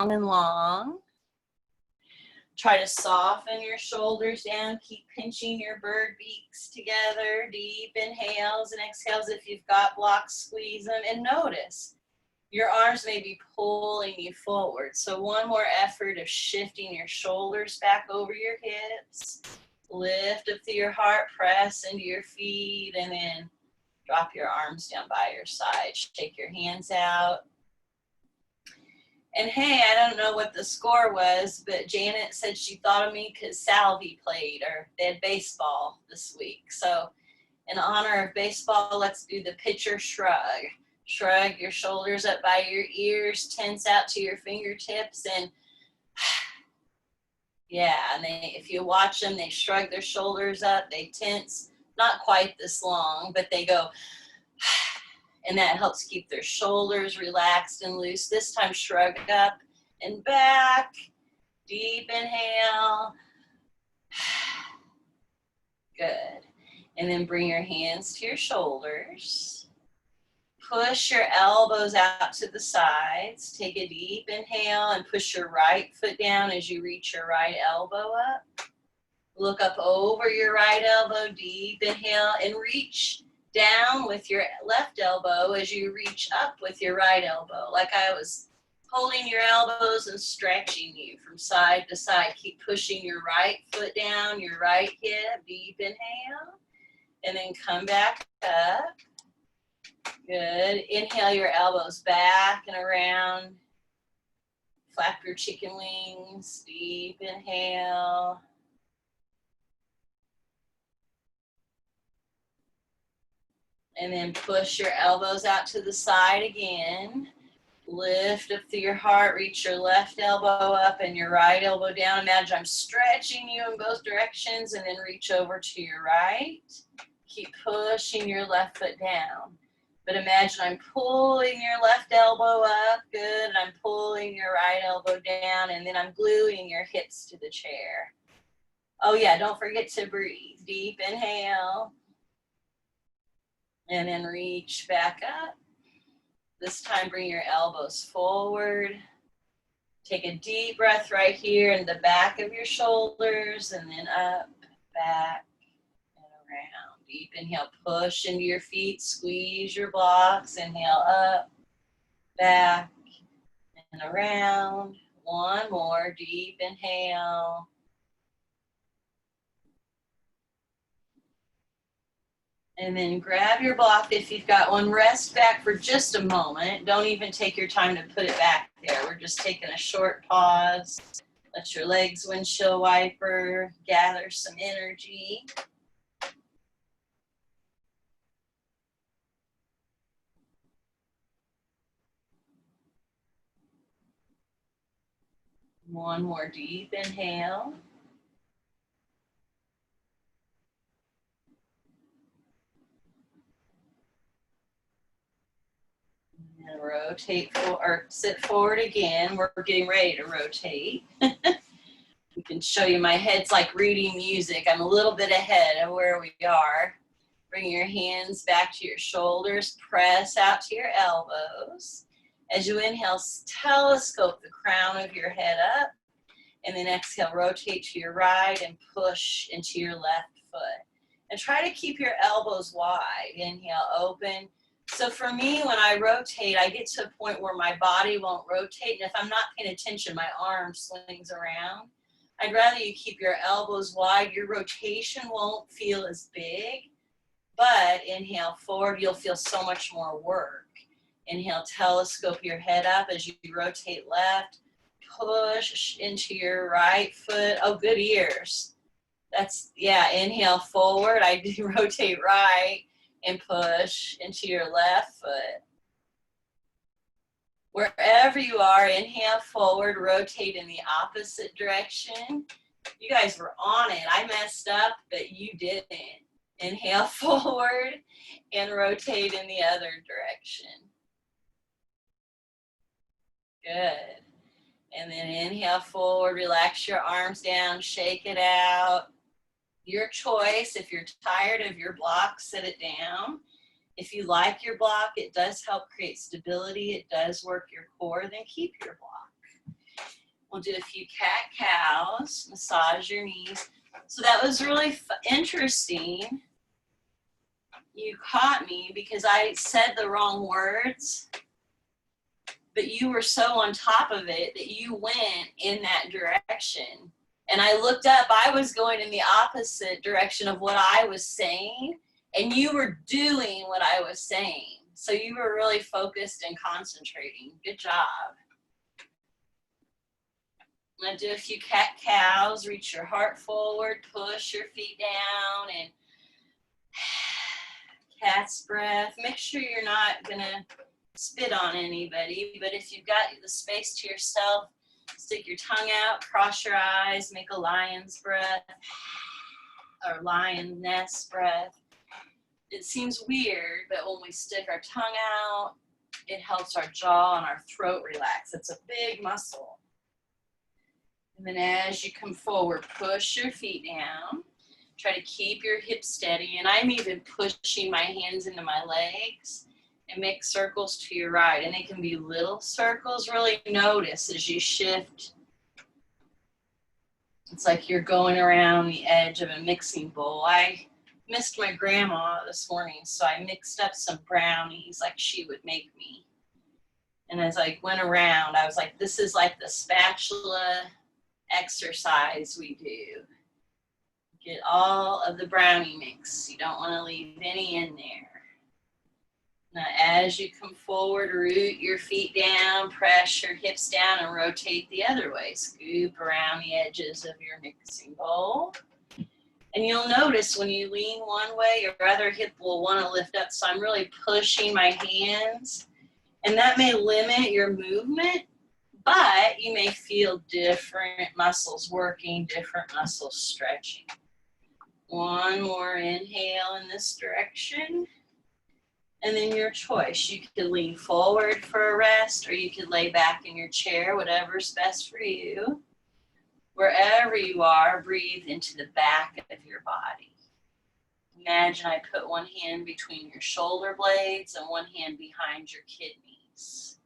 and long. Try to soften your shoulders down. Keep pinching your bird beaks together. Deep inhales and exhales. If you've got blocks, squeeze them. And notice your arms may be pulling you forward. So one more effort of shifting your shoulders back over your hips. Lift up through your heart. Press into your feet. And then drop your arms down by your side. Shake your hands out. And hey, I don't know what the score was, but Janet said she thought of me because Salvi played, or they had baseball this week. So in honor of baseball, let's do the pitcher shrug. Shrug your shoulders up by your ears, tense out to your fingertips, and yeah, and if you watch them, they shrug their shoulders up, they tense, not quite this long, but they go, and that helps keep their shoulders relaxed and loose. This time, shrug up and back. Deep inhale. Good. And then bring your hands to your shoulders. Push your elbows out to the sides. Take a deep inhale and push your right foot down as you reach your right elbow up. Look up over your right elbow. Deep inhale and reach down with your left elbow as you reach up with your right elbow, like I was holding your elbows and stretching you from side to side. Keep pushing your right foot down, your right hip. Deep inhale, and then come back up. Good. Inhale your elbows back and around. Flap your chicken wings. Deep inhale. And then push your elbows out to the side again. Lift up through your heart. Reach your left elbow up and your right elbow down. Imagine I'm stretching you in both directions, and then reach over to your right. Keep pushing your left foot down. But imagine I'm pulling your left elbow up. Good. And I'm pulling your right elbow down, and then I'm gluing your hips to the chair. Oh yeah, don't forget to breathe. Deep inhale. And then reach back up. This time, bring your elbows forward. Take a deep breath right here in the back of your shoulders, and then up, back, and around. Deep inhale, push into your feet, squeeze your blocks. Inhale, up, back, and around. One more, deep inhale. And then grab your block if you've got one. Rest back for just a moment. Don't even take your time to put it back there. We're just taking a short pause. Let your legs windshield wiper, gather some energy. One more deep inhale. And rotate or sit forward again. We're getting ready to rotate. I can show you my head's like reading music. I'm a little bit ahead of where we are. Bring your hands back to your shoulders. Press out to your elbows. As you inhale, telescope the crown of your head up. And then exhale, rotate to your right and push into your left foot. And try to keep your elbows wide. Inhale, open. So for me, when I rotate, I get to a point where my body won't rotate. And if I'm not paying attention, my arm swings around. I'd rather you keep your elbows wide. Your rotation won't feel as big. But inhale forward, you'll feel so much more work. Inhale, telescope your head up as you rotate left. Push into your right foot. Oh, good ears. That's, yeah, inhale forward. I do rotate right. And push into your left foot. Wherever you are, inhale forward, rotate in the opposite direction. You guys were on it. I messed up, but you didn't. Inhale forward and rotate in the other direction. Good. And then inhale forward, relax your arms down, shake it out. Your choice. If you're tired of your block, sit it down. If you like your block, it does help create stability. It does work your core, then keep your block. We'll do a few cat-cows, massage your knees. So that was really interesting. You caught me because I said the wrong words, but you were so on top of it that you went in that direction. And I looked up, I was going in the opposite direction of what I was saying, and you were doing what I was saying. So you were really focused and concentrating. Good job. I'm going to do a few cat-cows. Reach your heart forward, push your feet down, and cat's breath. Make sure you're not going to spit on anybody, but if you've got the space to yourself, stick your tongue out, cross your eyes, make a lion's breath or lioness breath. It seems weird, but when we stick our tongue out, it helps our jaw and our throat relax. It's a big muscle. And then as you come forward, push your feet down. Try to keep your hips steady. And I'm even pushing my hands into my legs and make circles to your right. And they can be little circles. Really notice as you shift. It's like you're going around the edge of a mixing bowl. I missed my grandma this morning, so I mixed up some brownies like she would make me. And as I went around, I was like, this is like the spatula exercise we do. Get all of the brownie mix. You don't want to leave any in there. Now, as you come forward, root your feet down, press your hips down, and rotate the other way. Scoop around the edges of your mixing bowl. And you'll notice when you lean one way, your other hip will want to lift up. So I'm really pushing my hands. And that may limit your movement, but you may feel different muscles working, different muscles stretching. One more inhale in this direction. And then your choice. You could lean forward for a rest, or you could lay back in your chair, whatever's best for you. Wherever you are, breathe into the back of your body. Imagine I put one hand between your shoulder blades and one hand behind your kidneys.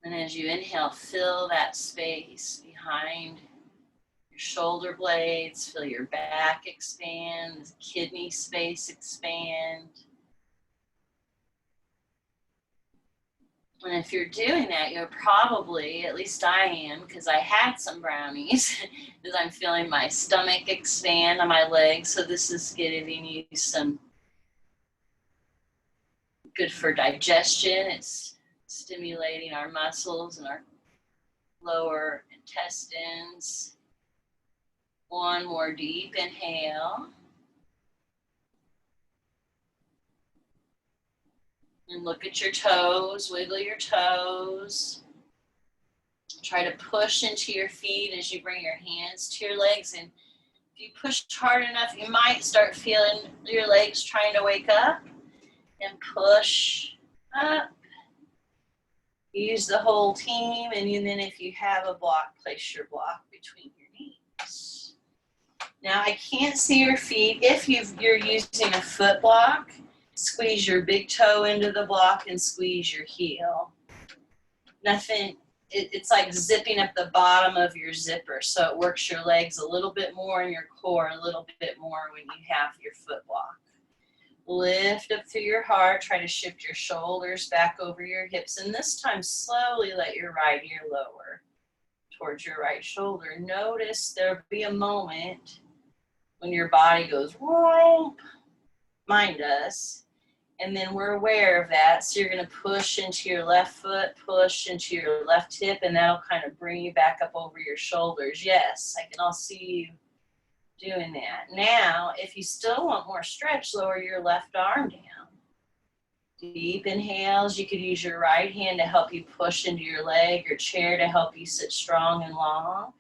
And as you inhale, fill that space behind your shoulder blades, feel your back expand, the kidney space expand. And if you're doing that, you're probably, at least I am, because I had some brownies, as I'm feeling my stomach expand on my legs. So this is giving you some good for digestion. It's stimulating our muscles and our lower intestines. One more deep inhale. And look at your toes, wiggle your toes. Try to push into your feet as you bring your hands to your legs. And if you push hard enough, you might start feeling your legs trying to wake up. And push up. Use the whole team. And then if you have a block, place your block between your knees. Now I can't see your feet. If you're using a foot block, squeeze your big toe into the block and squeeze your heel. Nothing, it's like zipping up the bottom of your zipper. So it works your legs a little bit more and your core a little bit more when you have your foot block. Lift up through your heart. Try to shift your shoulders back over your hips. And this time slowly let your right ear lower towards your right shoulder. Notice there'll be a moment when your body goes, whoop. Mine does. And then we're aware of that. So you're going to push into your left foot, push into your left hip, and that'll kind of bring you back up over your shoulders. Yes, I can all see you doing that. Now, if you still want more stretch, lower your left arm down. Deep inhales. You could use your right hand to help you push into your leg, or chair to help you sit strong and long.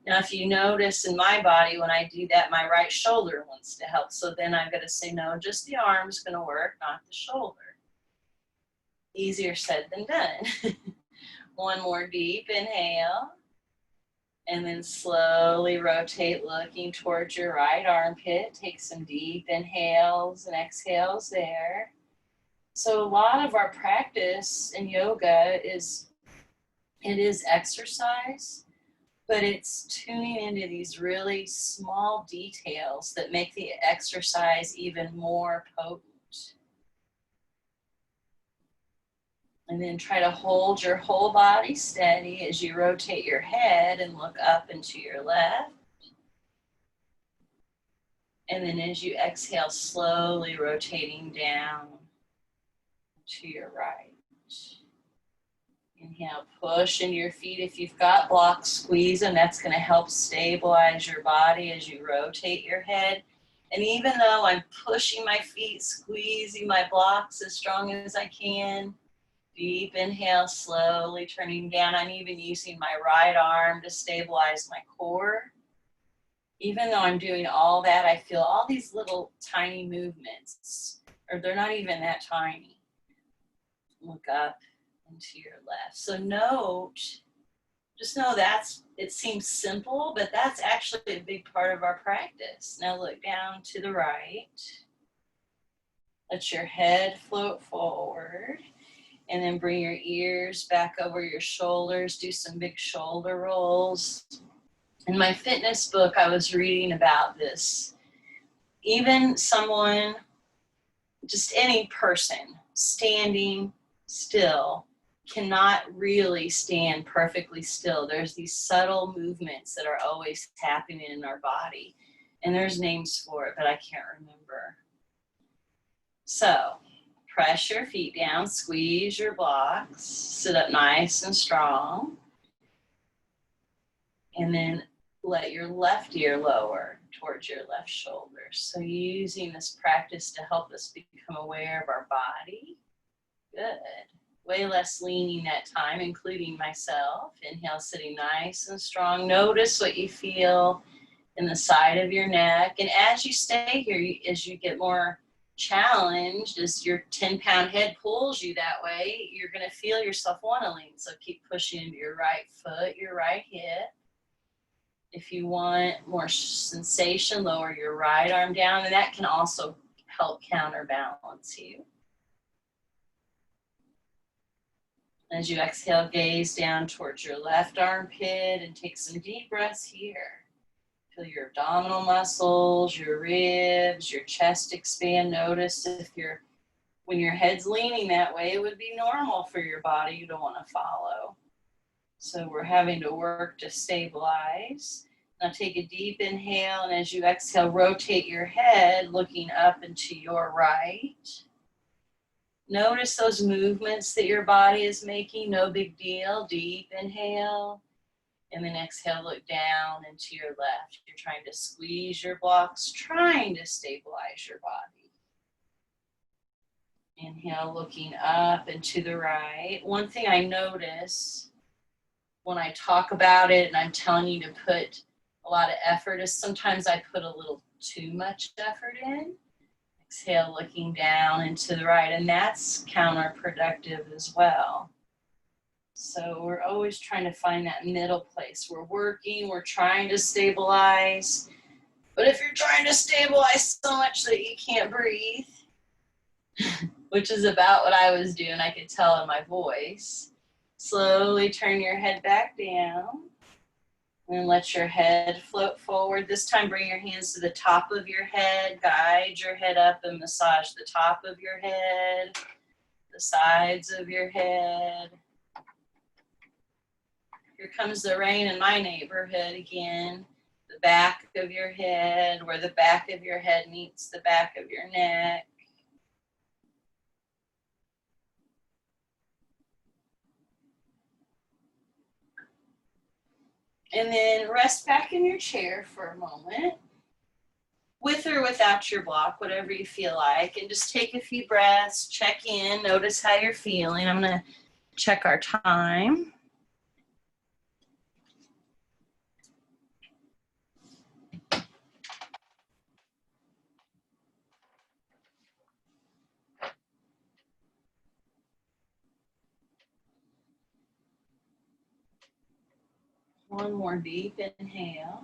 Now, if you notice in my body, when I do that, my right shoulder wants to help. So then I'm going to say, no, just the arm's going to work, not the shoulder. Easier said than done. One more deep inhale. And then slowly rotate, looking towards your right armpit. Take some deep inhales and exhales there. So a lot of our practice in yoga is It is exercise, but it's tuning into these really small details that make the exercise even more potent. And then try to hold your whole body steady as you rotate your head and look up and to your left. And then as you exhale, slowly rotating down to your right. Inhale, push into your feet. If you've got blocks, squeeze them. That's going to help stabilize your body as you rotate your head. And even though I'm pushing my feet, squeezing my blocks as strong as I can, deep inhale, slowly turning down. I'm even using my right arm to stabilize my core. Even though I'm doing all that, I feel all these little tiny movements, or they're not even that tiny. Look up and to your left. So just know it seems simple, but that's actually a big part of our practice. Now look down to the right. Let your head float forward. And then bring your ears back over your shoulders. Do some big shoulder rolls. In my fitness book, I was reading about this. Even someone, just any person, standing still cannot really stand perfectly still. There's these subtle movements that are always happening in our body. And there's names for it, but I can't remember. So, press your feet down, squeeze your blocks, sit up nice and strong. And then let your left ear lower towards your left shoulder. So using this practice to help us become aware of our body. Good. Way less leaning that time, including myself. Inhale, sitting nice and strong. Notice what you feel in the side of your neck. And as you stay here, as you get more challenged, as your 10-pound head pulls you that way, you're going to feel yourself want to lean. So keep pushing into your right foot, your right hip. If you want more sensation, lower your right arm down, and that can also help counterbalance you. As you exhale, gaze down towards your left armpit and take some deep breaths here. Feel your abdominal muscles, your ribs, your chest expand. Notice when your head's leaning that way, it would be normal for your body. You don't want to follow. So we're having to work to stabilize. Now take a deep inhale, and as you exhale, rotate your head, looking up and to your right. Notice those movements that your body is making, no big deal. Deep inhale. And then exhale, look down and to your left. You're trying to squeeze your blocks, trying to stabilize your body. Inhale, looking up and to the right. One thing I notice when I talk about it and I'm telling you to put a lot of effort is sometimes I put a little too much effort in. Exhale, looking down and to the right. And that's counterproductive as well. So we're always trying to find that middle place. We're working, we're trying to stabilize. But if you're trying to stabilize so much that you can't breathe, which is about what I was doing, I could tell in my voice, slowly turn your head back down and let your head float forward. This time bring your hands to the top of your head, guide your head up and massage the top of your head, the sides of your head. Here comes the rain in my neighborhood again. The back of your head, where the back of your head meets the back of your neck. And then rest back in your chair for a moment, with or without your block, whatever you feel like. And just take a few breaths, check in, notice how you're feeling. I'm going to check our time. One more deep inhale.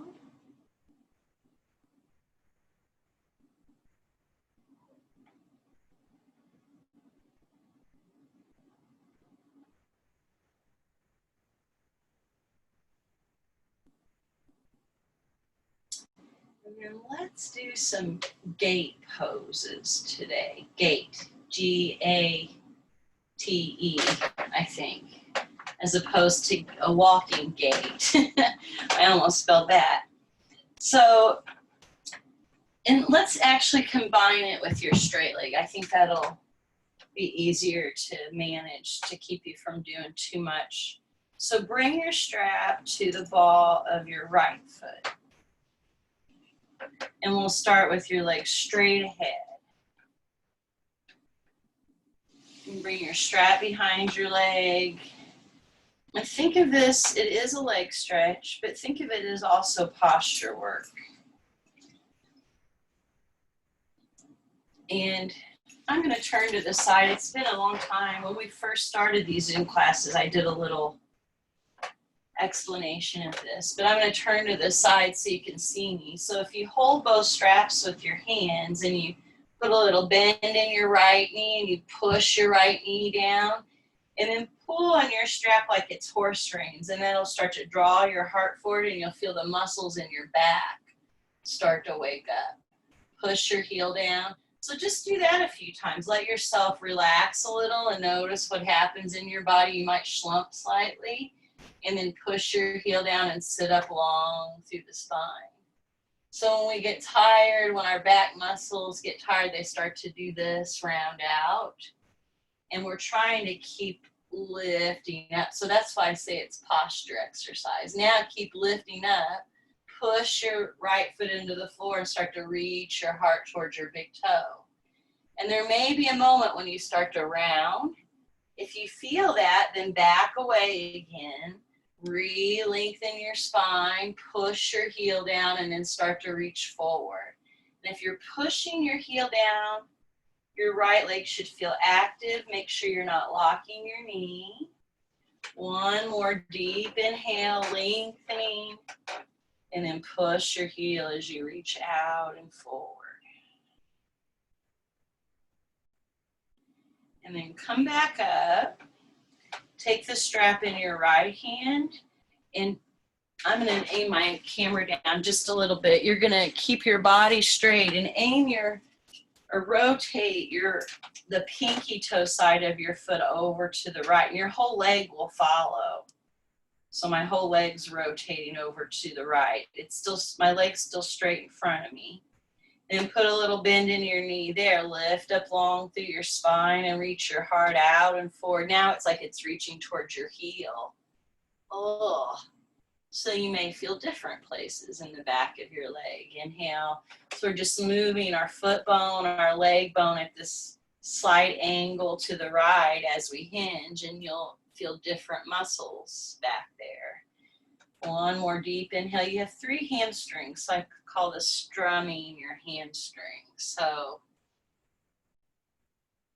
And then let's do some gait poses today. Gait, G-A-T-E, I think, as opposed to a walking gait. I almost spelled that. So, and let's actually combine it with your straight leg. I think that'll be easier to manage to keep you from doing too much. So bring your strap to the ball of your right foot. And we'll start with your leg straight ahead. And bring your strap behind your leg. And think of this, it is a leg stretch, but think of it as also posture work. And I'm going to turn to the side. It's been a long time. When we first started these Zoom classes, I did a little explanation of this, but I'm going to turn to the side so you can see me. So if you hold both straps with your hands and you put a little bend in your right knee and you push your right knee down and then pull on your strap like it's horse reins, and then it'll start to draw your heart forward and you'll feel the muscles in your back start to wake up. Push your heel down. So just do that a few times. Let yourself relax a little and notice what happens in your body. You might slump slightly. And then push your heel down and sit up long through the spine. So when we get tired, when our back muscles get tired, they start to do this, round out. And we're trying to keep lifting up. So that's why I say it's posture exercise. Now keep lifting up. Push your right foot into the floor and start to reach your heart towards your big toe. And there may be a moment when you start to round. If you feel that, then back away again. Re-lengthen your spine, push your heel down, and then start to reach forward. And if you're pushing your heel down, your right leg should feel active. Make sure you're not locking your knee. One more deep inhale, lengthening, and then push your heel as you reach out and forward. And then come back up. Take the strap in your right hand, and I'm going to aim my camera down just a little bit. You're going to keep your body straight and aim or rotate the pinky toe side of your foot over to the right, and your whole leg will follow. So my whole leg's rotating over to the right. My leg's still straight in front of me. Then put a little bend in your knee there. Lift up long through your spine and reach your heart out and forward. Now it's like it's reaching towards your heel. Oh, so you may feel different places in the back of your leg. Inhale. So we're just moving our foot bone, our leg bone at this slight angle to the right as we hinge, and you'll feel different muscles back there. One more deep inhale. You have 3 hamstrings, so I call this strumming your hamstrings. So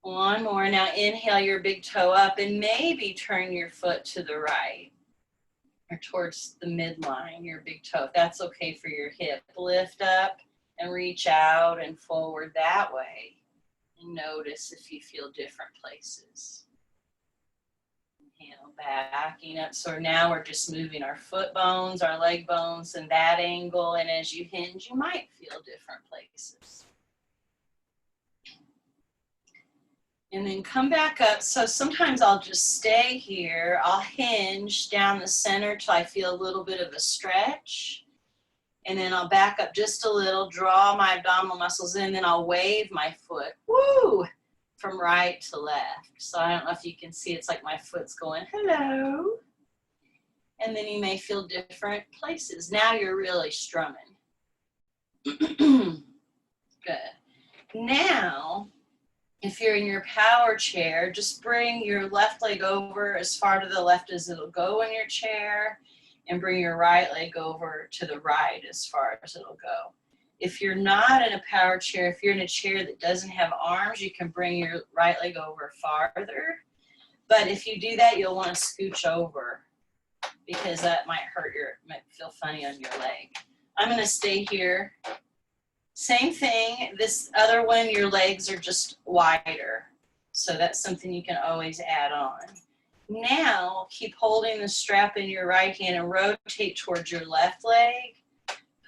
one more. Now inhale your big toe up and maybe turn your foot to the right or towards the midline, your big toe. If that's okay for your hip. Lift up and reach out and forward that way. And notice if you feel different places. Inhale, backing up. So now we're just moving our foot bones, our leg bones in that angle. And as you hinge, you might feel different places. And then come back up. So sometimes I'll just stay here. I'll hinge down the center till I feel a little bit of a stretch. And then I'll back up just a little, draw my abdominal muscles in, then I'll wave my foot. Woo! From right to left. So I don't know if you can see, it's like my foot's going, hello. And then you may feel different places. Now you're really strumming. Good. Now, if you're in your power chair, just bring your left leg over as far to the left as it'll go in your chair, and bring your right leg over to the right as far as it'll go. If you're not in a power chair, if you're in a chair that doesn't have arms, you can bring your right leg over farther. But if you do that, you'll want to scooch over because that might might feel funny on your leg. I'm going to stay here. Same thing. This other one, your legs are just wider. So that's something you can always add on. Now, keep holding the strap in your right hand and rotate towards your left leg.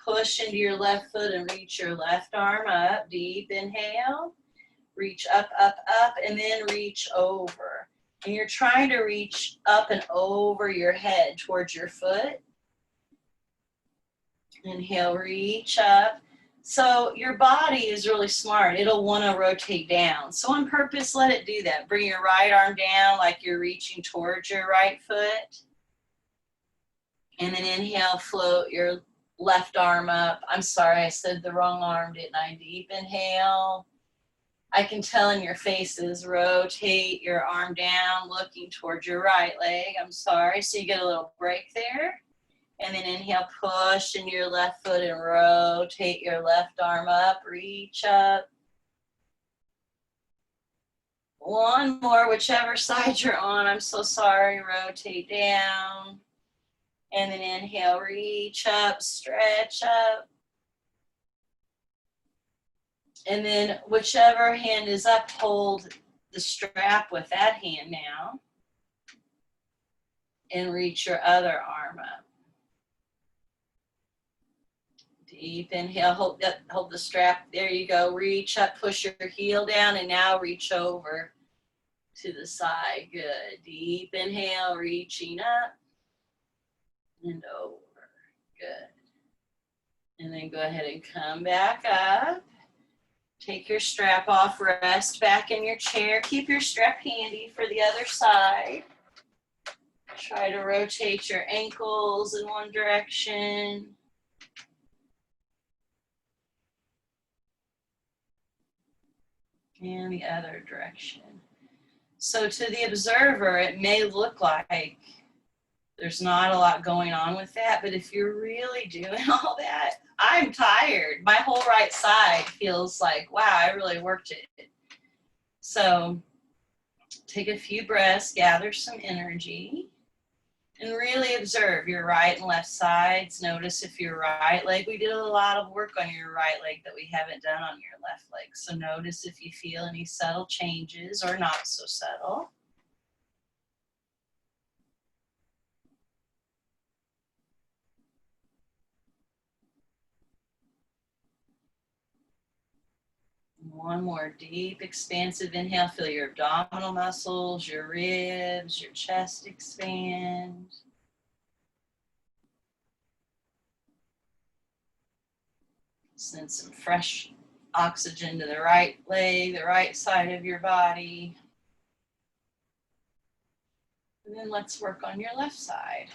push into your left foot and reach your left arm up. Deep inhale. Reach up, up, up, and then reach over. And you're trying to reach up and over your head towards your foot. Inhale, reach up. So your body is really smart. It'll want to rotate down. So on purpose, let it do that. Bring your right arm down like you're reaching towards your right foot. And then inhale, float your left arm up. I'm sorry, I said the wrong arm, didn't I? Deep inhale. I can tell in your faces, rotate your arm down, looking towards your right leg. I'm sorry, so you get a little break there. And then inhale, push into your left foot and rotate your left arm up, reach up. One more, whichever side you're on. I'm so sorry, rotate down. And then inhale, reach up, stretch up. And then whichever hand is up, hold the strap with that hand now. And reach your other arm up. Deep inhale, hold the strap. There you go. Reach up, push your heel down, and now reach over to the side. Good. Deep inhale, reaching up and over. Good. And then go ahead and come back up. Take your strap off, rest back in your chair. Keep your strap handy for the other side. Try to rotate your ankles in one direction. And the other direction. So to the observer, it may look like there's not a lot going on with that, but if you're really doing all that, I'm tired. My whole right side feels like, wow, I really worked it. So take a few breaths, gather some energy, and really observe your right and left sides. Notice if your right leg, we did a lot of work on your right leg that we haven't done on your left leg. So notice if you feel any subtle changes or not so subtle. One more deep, expansive inhale. Feel your abdominal muscles, your ribs, your chest expand. Send some fresh oxygen to the right leg, the right side of your body. And then let's work on your left side.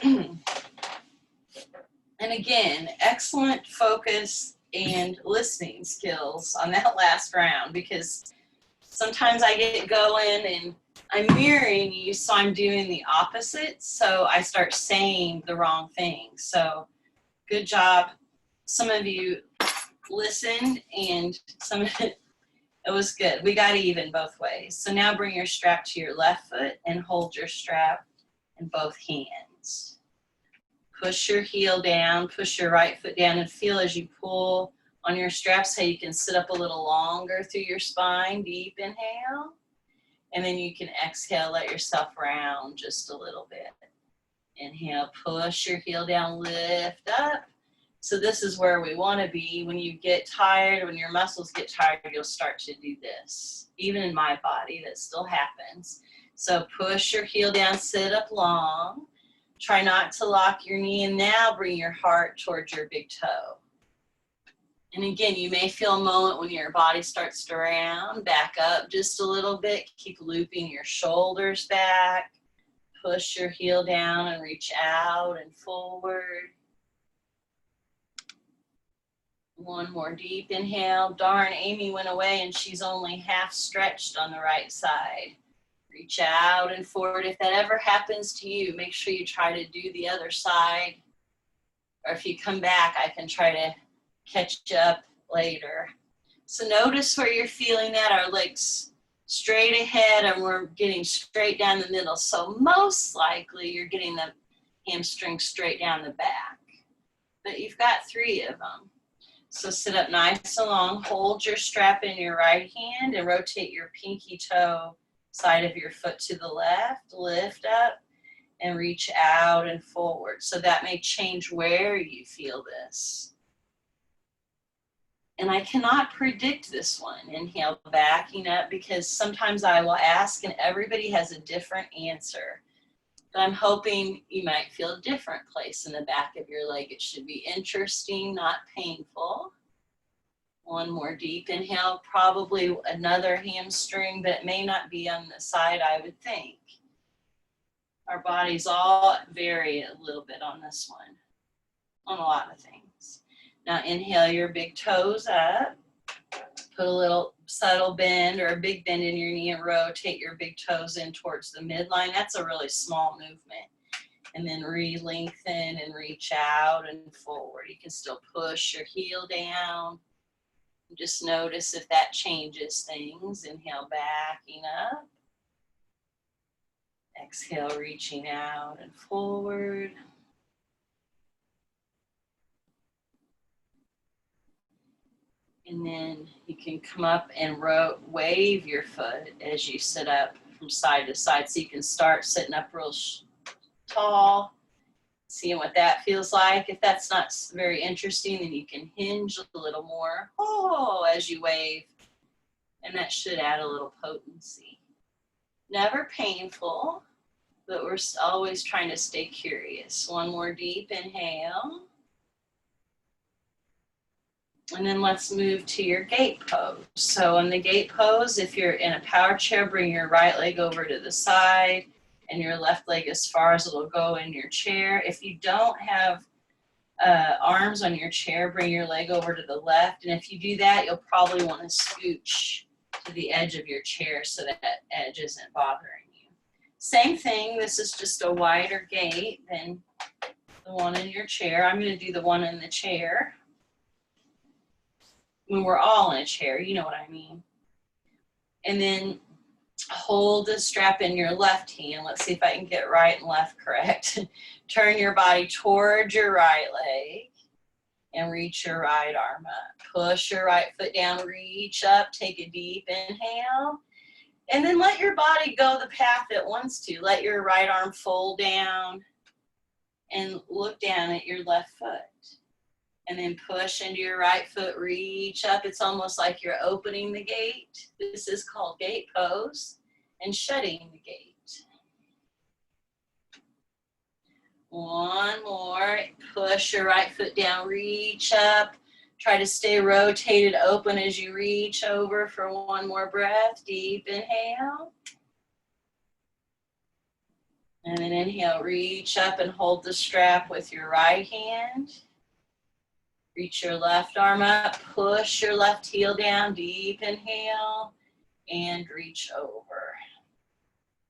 And again, excellent focus and listening skills on that last round, because sometimes I get going and I'm mirroring you, so I'm doing the opposite. So I start saying the wrong thing. So good job. Some of you listened and some of it was good. We got even both ways. So now bring your strap to your left foot and hold your strap in both hands. Push your heel down, push your right foot down, and feel as you pull on your straps how you can sit up a little longer through your spine. Deep inhale. And then you can exhale, let yourself round just a little bit. Inhale, push your heel down, lift up. So this is where we want to be. When you get tired, when your muscles get tired, you'll start to do this. Even in my body, that still happens. So push your heel down, sit up long. Try not to lock your knee, and now bring your heart towards your big toe. And again, you may feel a moment when your body starts to round. Back up just a little bit. Keep looping your shoulders back. Push your heel down and reach out and forward. One more deep inhale. Darn, Amy went away and she's only half stretched on the right side. Reach out and forward. If that ever happens to you, make sure you try to do the other side. Or if you come back, I can try to catch you up later. So notice where you're feeling that. Our legs straight ahead and we're getting straight down the middle. So most likely you're getting the hamstring straight down the back. But you've got 3 of them. So sit up nice and long, hold your strap in your right hand and rotate your pinky toe side of your foot to the left, lift up, and reach out and forward. So that may change where you feel this. And I cannot predict this one. Inhale, backing up, because sometimes I will ask and everybody has a different answer. But I'm hoping you might feel a different place in the back of your leg. It should be interesting, not painful. One more deep inhale, probably another hamstring, but it may not be on the side I would think. Our bodies all vary a little bit on this one, on a lot of things. Now inhale your big toes up. Put a little subtle bend or a big bend in your knee and rotate your big toes in towards the midline. That's a really small movement. And then re-lengthen and reach out and forward. You can still push your heel down. Just notice if that changes things. Inhale, backing up. Exhale, reaching out and forward. And then you can come up and wave your foot as you sit up from side to side. So you can start sitting up real tall, seeing what that feels like. If that's not very interesting, then you can hinge a little more as you wave. And that should add a little potency. Never painful, but we're always trying to stay curious. One more deep inhale. And then let's move to your gate pose. So in the gate pose, if you're in a power chair, bring your right leg over to the side and your left leg as far as it'll go in your chair. If you don't have arms on your chair, bring your leg over to the left. And if you do that, you'll probably want to scooch to the edge of your chair so that edge isn't bothering you. Same thing, this is just a wider gate than the one in your chair. I'm going to do the one in the chair. When we're all in a chair, you know what I mean. And then hold the strap in your left hand. Let's see if I can get right and left correct. Turn your body towards your right leg and reach your right arm up. Push your right foot down, reach up, take a deep inhale. And then let your body go the path it wants to. Let your right arm fold down and look down at your left foot. And then push into your right foot, reach up. It's almost like you're opening the gate. This is called gate pose, and shutting the gate. One more, push your right foot down, reach up. Try to stay rotated open as you reach over for one more breath. Deep inhale. And then inhale, reach up and hold the strap with your right hand. Reach your left arm up, push your left heel down, deep inhale, and reach over.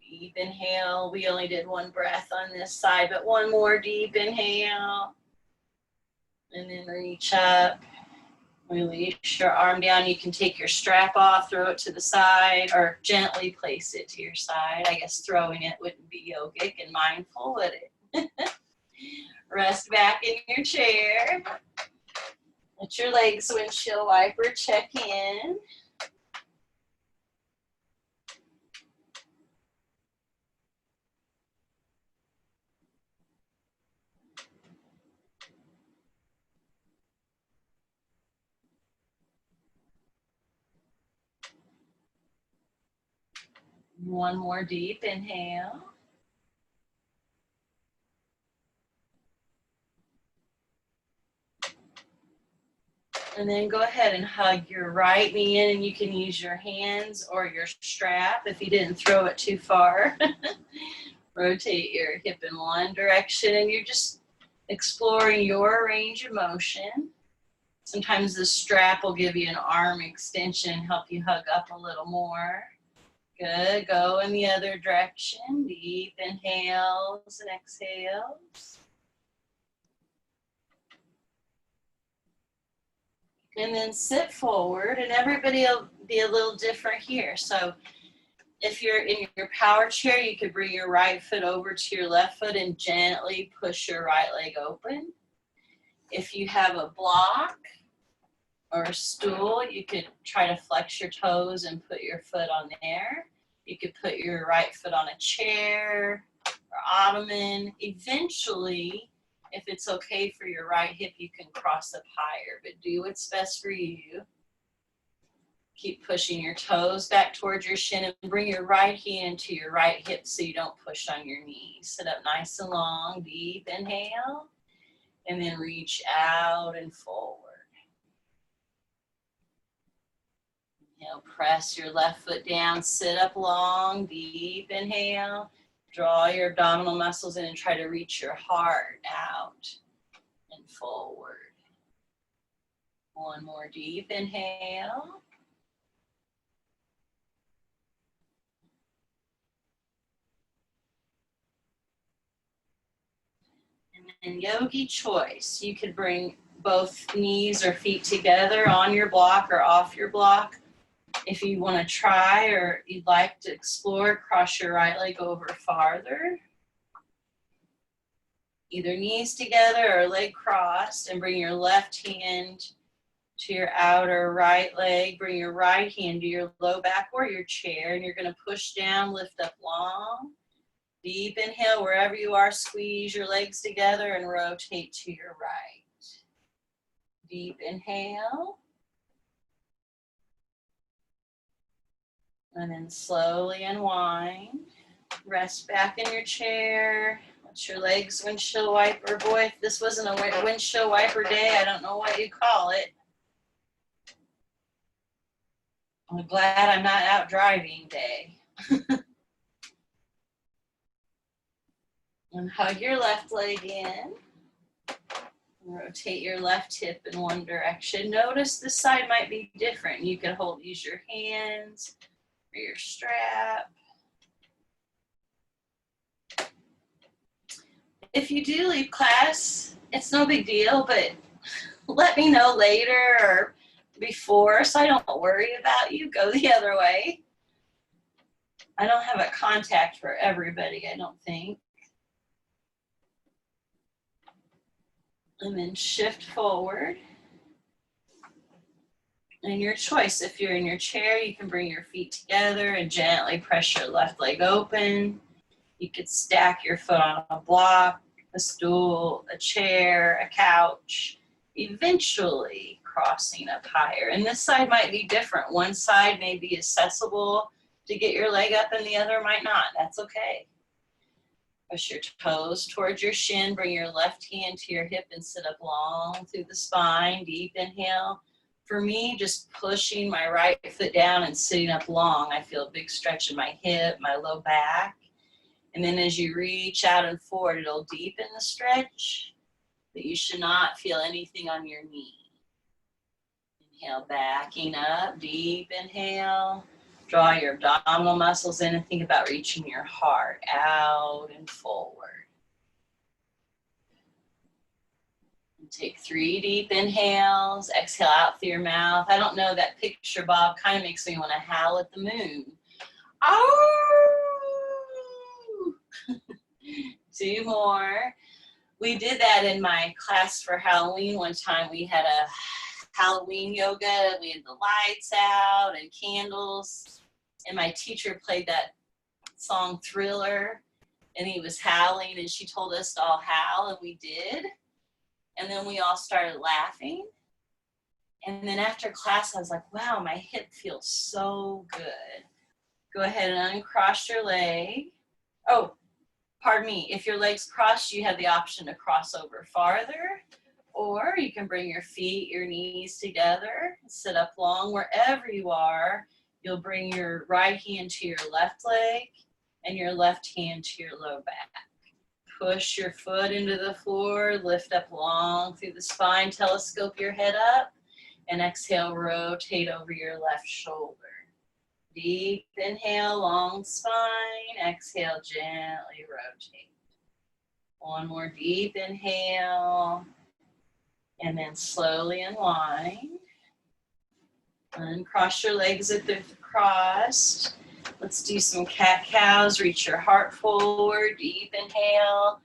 Deep inhale. We only did one breath on this side, but one more deep inhale. And then reach up. Release your arm down. You can take your strap off, throw it to the side, or gently place it to your side. I guess throwing it wouldn't be yogic and mindful, would it? Rest back in your chair. Let your legs windshield wiper check in. One more deep inhale. And then go ahead and hug your right knee in, and you can use your hands or your strap if you didn't throw it too far. Rotate your hip in one direction, and you're just exploring your range of motion. Sometimes the strap will give you an arm extension, help you hug up a little more. Good, go in the other direction. Deep inhales and exhales. And then sit forward, and everybody will be a little different here. So if you're in your power chair, you could bring your right foot over to your left foot and gently push your right leg open. If you have a block or a stool, you could try to flex your toes and put your foot on there. You could put your right foot on a chair or abdomen. Eventually, if it's okay for your right hip, you can cross up higher, but do what's best for you. Keep pushing your toes back towards your shin and bring your right hand to your right hip so you don't push on your knees. Sit up nice and long, deep inhale, and then reach out and forward. Inhale, press your left foot down, sit up long, deep inhale. Draw your abdominal muscles in and try to reach your heart out and forward. One more deep inhale. And then yogi choice. You could bring both knees or feet together on your block or off your block. If you want to try or you'd like to explore, cross your right leg over farther. Either knees together or leg crossed, and bring your left hand to your outer right leg. Bring your right hand to your low back or your chair, and you're going to push down, lift up long. Deep inhale, wherever you are, squeeze your legs together and rotate to your right. Deep inhale. And then slowly unwind. Rest back in your chair. Let your legs windshield wiper. Boy, if this wasn't a windshield wiper day, I don't know what you call it. I'm glad I'm not out driving day. And hug your left leg in. Rotate your left hip in one direction. Notice this side might be different. You can use your hands or your strap. If you do leave class, it's no big deal, but let me know later or before so I don't worry about you. Go the other way. I don't have a contact for everybody, I don't think. And then shift forward. And your choice, if you're in your chair, you can bring your feet together and gently press your left leg open. You could stack your foot on a block, a stool, a chair, a couch, eventually crossing up higher. And this side might be different. One side may be accessible to get your leg up and the other might not. That's okay. Push your toes towards your shin. Bring your left hand to your hip and sit up long through the spine. Deep inhale. For me, just pushing my right foot down and sitting up long, I feel a big stretch in my hip, my low back. And then as you reach out and forward, it'll deepen the stretch, but you should not feel anything on your knee. Inhale, backing up, deep inhale. Draw your abdominal muscles in and think about reaching your heart out and forward. And take 3 deep inhales. Exhale out through your mouth. I don't know, that picture, Bob, kind of makes me want to howl at the moon. Oh! 2 more. We did that in my class for Halloween one time. We had a Halloween yoga. We had the lights out and candles. And my teacher played that song Thriller. And he was howling and she told us to all howl and we did. And then we all started laughing. And then after class, I was like, wow, my hip feels so good. Go ahead and uncross your leg. Oh, pardon me. If your leg's crossed, you have the option to cross over farther. Or you can bring your feet, your knees together, sit up long. Wherever you are, you'll bring your right hand to your left leg and your left hand to your low back. Push your foot into the floor, lift up long through the spine, telescope your head up, and exhale, rotate over your left shoulder. Deep inhale, long spine, exhale, gently rotate. One more deep inhale. And then slowly unwind. Uncross your legs if they're crossed. Let's do some cat-cows. Reach your heart forward. Deep inhale.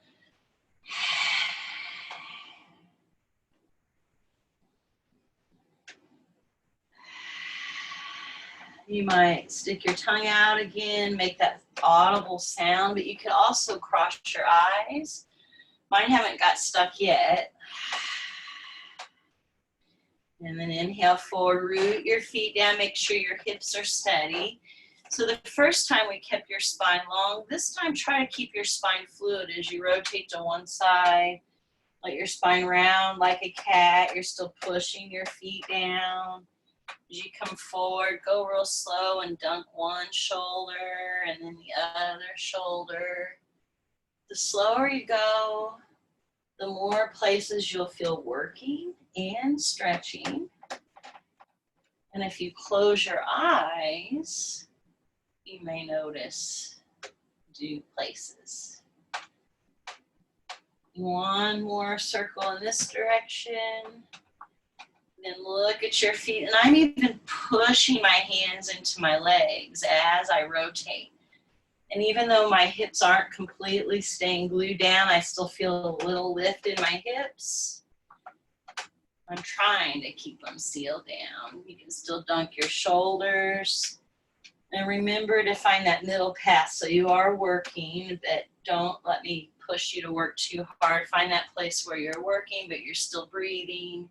You might stick your tongue out again, make that audible sound, but you could also cross your eyes. Mine haven't got stuck yet. And then inhale forward, root your feet down, make sure your hips are steady. So the first time we kept your spine long, this time try to keep your spine fluid as you rotate to one side. Let your spine round like a cat. You're still pushing your feet down. As you come forward, go real slow and dunk one shoulder and then the other shoulder. The slower you go, the more places you'll feel working and stretching. And if you close your eyes, you may notice new places. One more circle in this direction. Then look at your feet, and I'm even pushing my hands into my legs as I rotate. And even though my hips aren't completely staying glued down, I still feel a little lift in my hips. I'm trying to keep them sealed down. You can still dunk your shoulders. And remember to find that middle path. So you are working, but don't let me push you to work too hard. Find that place where you're working, but you're still breathing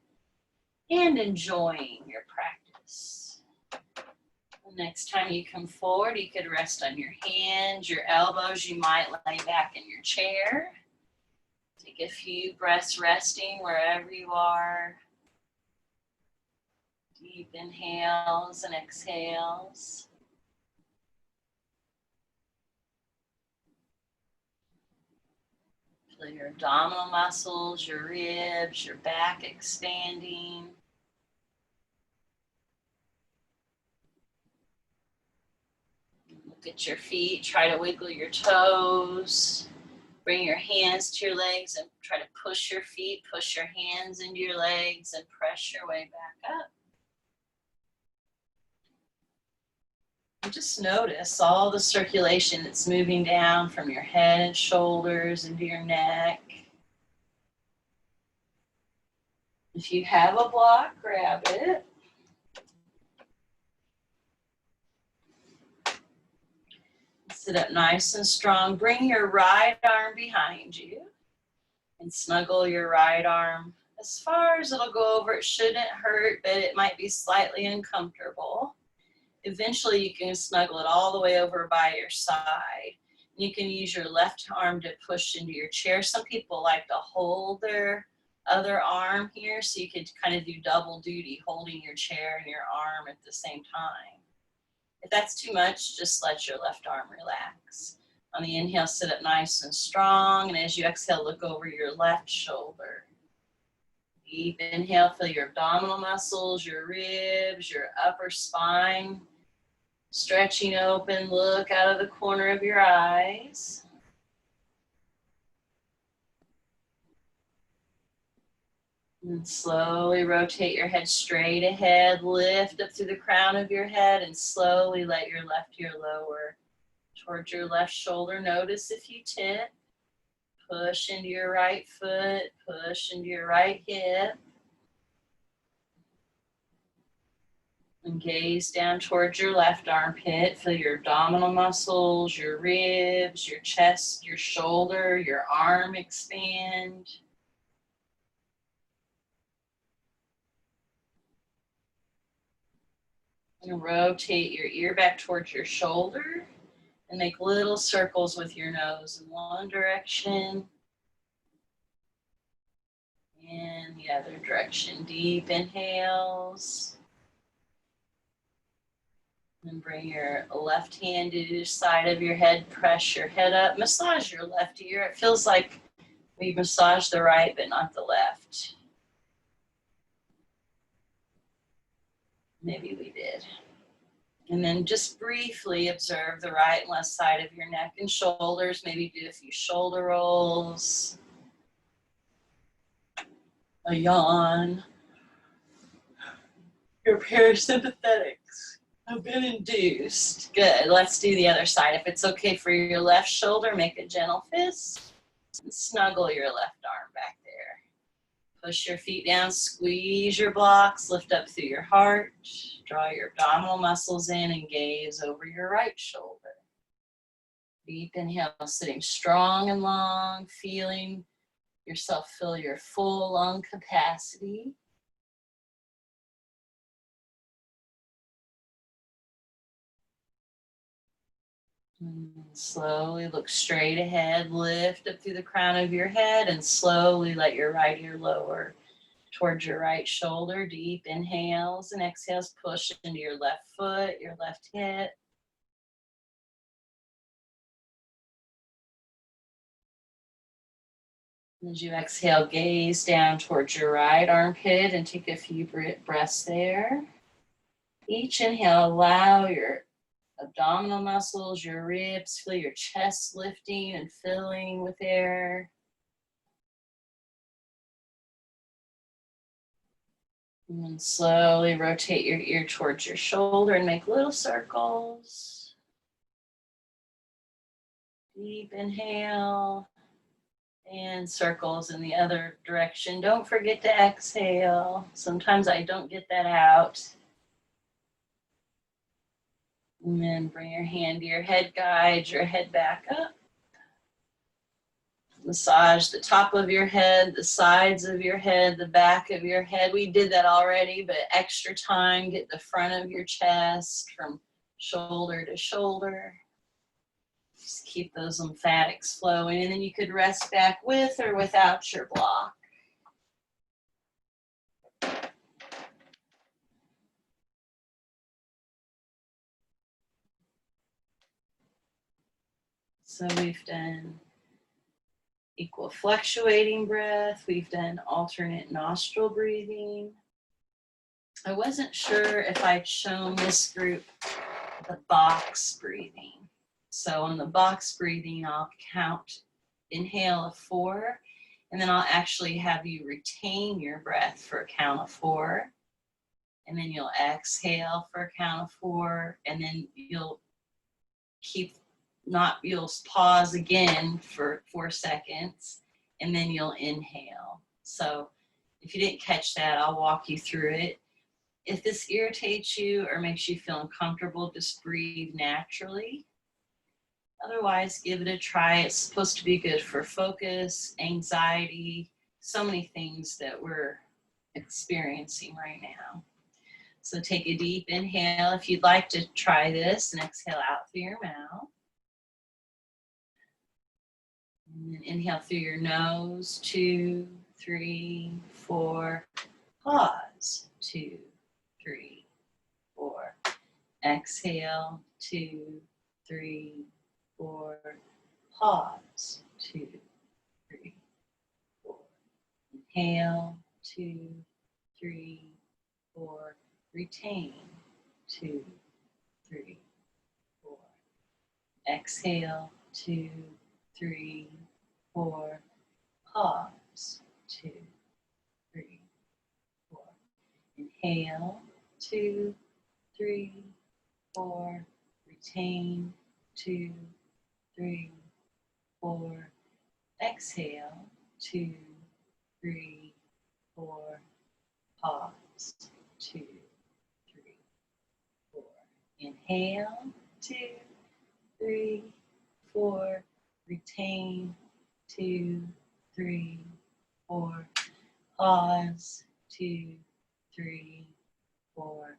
and enjoying your practice. The next time you come forward, you could rest on your hands, your elbows. You might lay back in your chair. Take a few breaths resting wherever you are. Deep inhales and exhales. Feel your abdominal muscles, your ribs, your back expanding. Look at your feet, try to wiggle your toes. Bring your hands to your legs and try to push your feet, push your hands into your legs and press your way back up. And just notice all the circulation that's moving down from your head and shoulders into your neck. If you have a block, grab it. Sit up nice and strong. Bring your right arm behind you and snuggle your right arm as far as it'll go over. It shouldn't hurt, but it might be slightly uncomfortable. Eventually you can snuggle it all the way over by your side. You can use your left arm to push into your chair. Some people like to hold their other arm here, so you could kind of do double duty, holding your chair and your arm at the same time. If that's too much, just let your left arm relax. On the inhale, sit up nice and strong, and as you exhale, look over your left shoulder. Deep inhale, feel your abdominal muscles, your ribs, your upper spine stretching open. Look out of the corner of your eyes. And slowly rotate your head straight ahead. Lift up through the crown of your head and slowly let your left ear lower towards your left shoulder. Notice if you tip. Push into your right foot. Push into your right hip. And gaze down towards your left armpit. Feel your abdominal muscles, your ribs, your chest, your shoulder, your arm expand. And rotate your ear back towards your shoulder and make little circles with your nose in one direction and the other direction. Deep inhales. And bring your left hand to the side of your head. Press your head up. Massage your left ear. It feels like we massage the right but not the left. Maybe we did. And then just briefly observe the right and left side of your neck and shoulders. Maybe do a few shoulder rolls. A yawn. Your parasympathetics have been induced. Good. Let's do the other side. If it's okay for your left shoulder, make a gentle fist and snuggle your left arm back there. Push your feet down, squeeze your blocks, lift up through your heart. Draw your abdominal muscles in and gaze over your right shoulder. Deep inhale, sitting strong and long, feeling yourself fill your full lung capacity. And slowly look straight ahead, lift up through the crown of your head, and slowly let your right ear lower towards your right shoulder. Deep inhales and exhales, push into your left foot, your left hip. As you exhale, gaze down towards your right armpit and take a few breaths there. Each inhale, allow your abdominal muscles, your ribs, feel your chest lifting and filling with air. And then slowly rotate your ear towards your shoulder and make little circles. Deep inhale and circles in the other direction. Don't forget to exhale. Sometimes I don't get that out. And then bring your hand to your head, guide your head back up. Massage the top of your head, the sides of your head, the back of your head. We did that already, but extra time. Get the front of your chest from shoulder to shoulder. Just keep those lymphatics flowing. And then you could rest back with or without your block. So we've done equal fluctuating breath. We've done alternate nostril breathing. I wasn't sure if I'd shown this group the box breathing. So on the box breathing, I'll count, inhale of 4, and then I'll actually have you retain your breath for a count of 4. And then you'll exhale for a count of 4, and then you'll you'll pause again for 4 seconds, and then you'll inhale. So if you didn't catch that, I'll walk you through it. If this irritates you or makes you feel uncomfortable, just breathe naturally. Otherwise, give it a try. It's supposed to be good for focus, anxiety, so many things that we're experiencing right now. So take a deep inhale if you'd like to try this, and exhale out through your mouth. And then inhale through your nose, 2, 3, 4. Pause, 2, 3, 4. Exhale, 2, 3, 4. Pause, 2, 3, 4. Inhale, 2, 3, 4. Retain, 2, 3, 4. Exhale, 2, 3, 4. Pause, 2, 3, 4. Inhale, 2, 3, 4. Retain, 2, 3, 4. Exhale, 2, 3, 4. Pause, 2, 3, 4. Inhale, 2, 3, 4. Retain, 2, 3, 4. Pause, 2, 3, 4.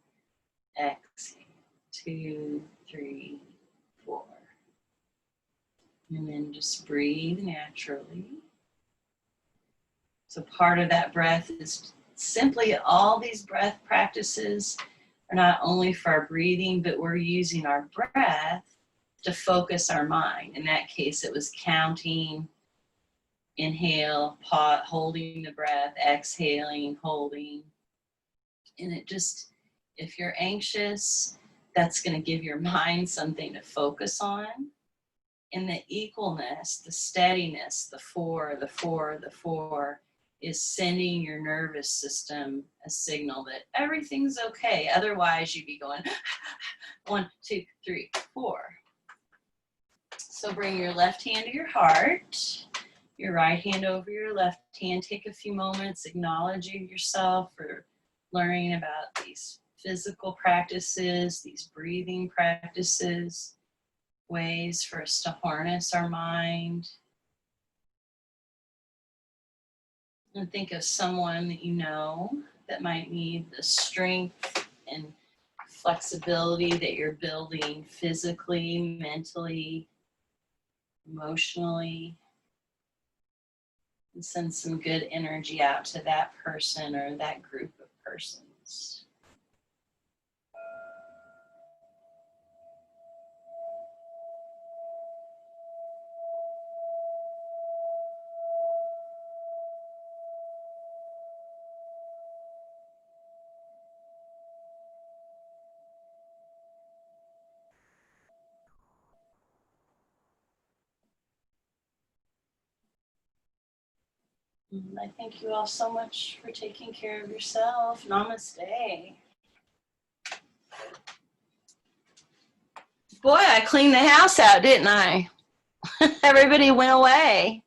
Exhale, 2, 3, 4. And then just breathe naturally. So part of that breath is simply all these breath practices are not only for our breathing, but we're using our breath to focus our mind. In that case, it was counting, inhale, pause, holding the breath, exhaling, holding. And it just, if you're anxious, that's going to give your mind something to focus on. And the equalness, the steadiness, the 4, the 4, the 4 is sending your nervous system a signal that everything's okay. Otherwise, you'd be going 1, 2, 3, 4. So bring your left hand to your heart. your right hand over your left hand. Take a few moments acknowledging yourself for learning about these physical practices, these breathing practices, ways for us to harness our mind. And think of someone that you know that might need the strength and flexibility that you're building physically, mentally, emotionally. And send some good energy out to that person or that group of persons. And I thank you all so much for taking care of yourself. Namaste. Boy, I cleaned the house out, didn't I? Everybody went away.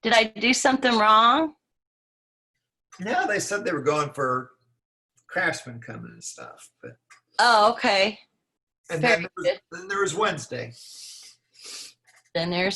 Did I do something wrong? No, they said they were going for craftsmen coming and stuff. But Oh, okay. and Very then there was Wednesday. Then there's